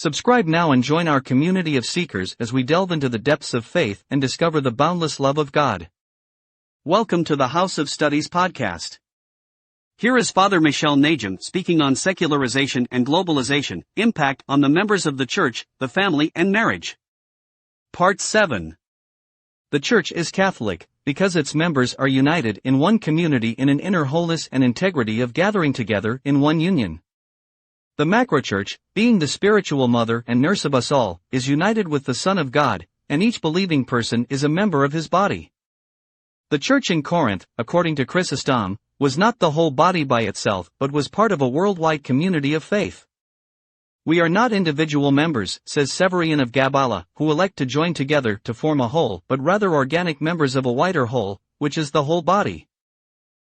Subscribe now and join our community of seekers as we delve into the depths of faith and discover the boundless love of God. Welcome to the House of Studies podcast. Here is Father Michel Najim speaking on secularization and globalization, impact on the members of the Church, the family and marriage. Part 7. The Church is Catholic because its members are united in one community in an inner wholeness and integrity of gathering together in one union. The macrochurch, being the spiritual mother and nurse of us all, is united with the Son of God, and each believing person is a member of his body. The church in Corinth, according to Chrysostom, was not the whole body by itself but was part of a worldwide community of faith. We are not individual members, says Severian of Gabala, who elect to join together to form a whole, but rather organic members of a wider whole, which is the whole body.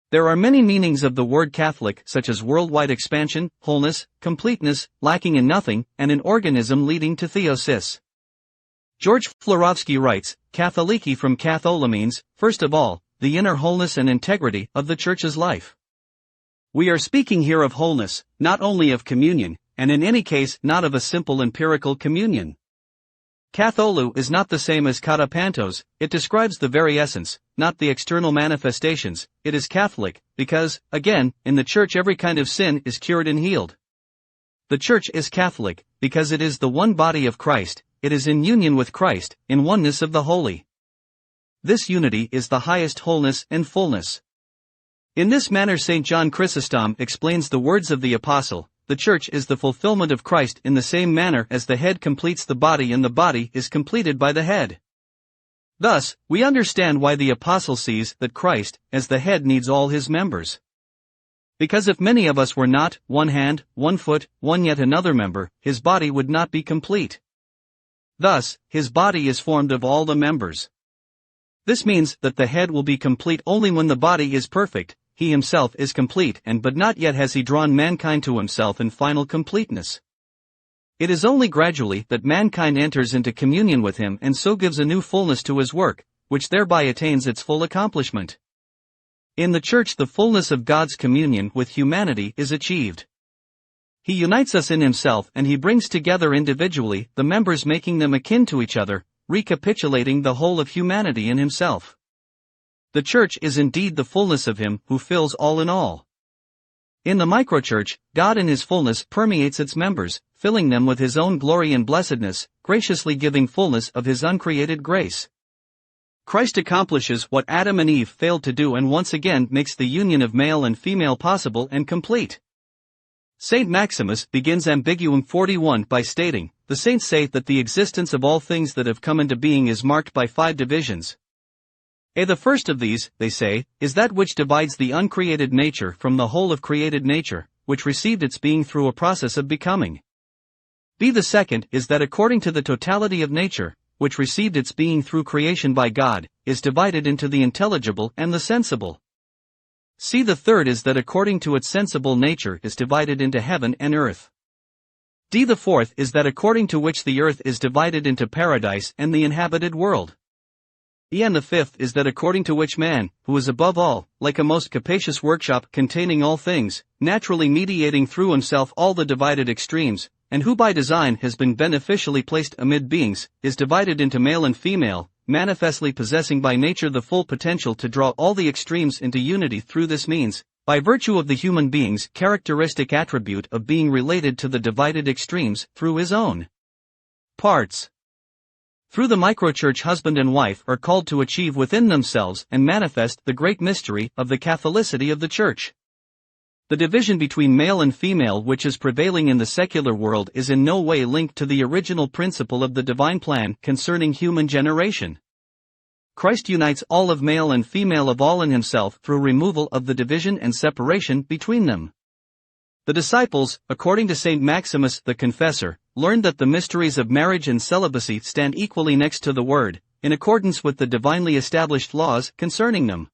There are many meanings of the word Catholic, such as worldwide expansion, wholeness, completeness, lacking in nothing, and an organism leading to theosis. George Florovsky writes, Katholiki from kathola means, first of all, the inner wholeness and integrity of the Church's life. We are speaking here of wholeness, not only of communion, and in any case not of a simple empirical communion. Katholu is not the same as katapantos, it describes the very essence, not the external manifestations. It is Catholic, because, again, in the Church every kind of sin is cured and healed. The Church is Catholic, because it is the one body of Christ, it is in union with Christ, in oneness of the holy. This unity is the highest wholeness and fullness. In this manner St. John Chrysostom explains the words of the Apostle, the Church is the fulfillment of Christ in the same manner as the head completes the body and the body is completed by the head. Thus, we understand why the Apostle sees that Christ, as the head, needs all his members. Because if many of us were not, one hand, one foot, one yet another member, his body would not be complete. Thus, his body is formed of all the members. This means that the head will be complete only when the body is perfect. He himself is complete but not yet has he drawn mankind to himself in final completeness. It is only gradually that mankind enters into communion with him and so gives a new fullness to his work, which thereby attains its full accomplishment. In the Church the fullness of God's communion with humanity is achieved. He unites us in himself and he brings together individually the members, making them akin to each other, recapitulating the whole of humanity in himself. The Church is indeed the fullness of him who fills all in all. In the microchurch, God in his fullness permeates its members, filling them with his own glory and blessedness, graciously giving fullness of his uncreated grace. Christ accomplishes what Adam and Eve failed to do and once again makes the union of male and female possible and complete. Saint Maximus begins Ambiguum 41 by stating, the saints say that the existence of all things that have come into being is marked by 5 divisions. The first of these, they say, is that which divides the uncreated nature from the whole of created nature, which received its being through a process of becoming. The second is that according to the totality of nature, which received its being through creation by God, is divided into the intelligible and the sensible. The third is that according to its sensible nature is divided into heaven and earth. The fourth is that according to which the earth is divided into paradise and the inhabited world. And the fifth is that according to which man, who is above all, like a most capacious workshop containing all things, naturally mediating through himself all the divided extremes, and who by design has been beneficially placed amid beings, is divided into male and female, manifestly possessing by nature the full potential to draw all the extremes into unity through this means, by virtue of the human being's characteristic attribute of being related to the divided extremes through his own parts. Through the microchurch husband and wife are called to achieve within themselves and manifest the great mystery of the Catholicity of the Church. The division between male and female which is prevailing in the secular world is in no way linked to the original principle of the divine plan concerning human generation. Christ unites all of male and female of all in himself through removal of the division and separation between them. The disciples, according to Saint Maximus the Confessor, learned that the mysteries of marriage and celibacy stand equally next to the Word, in accordance with the divinely established laws concerning them.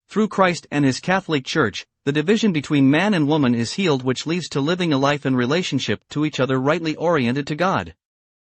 Through Christ and his Catholic Church, the division between man and woman is healed, which leads to living a life in relationship to each other rightly oriented to God.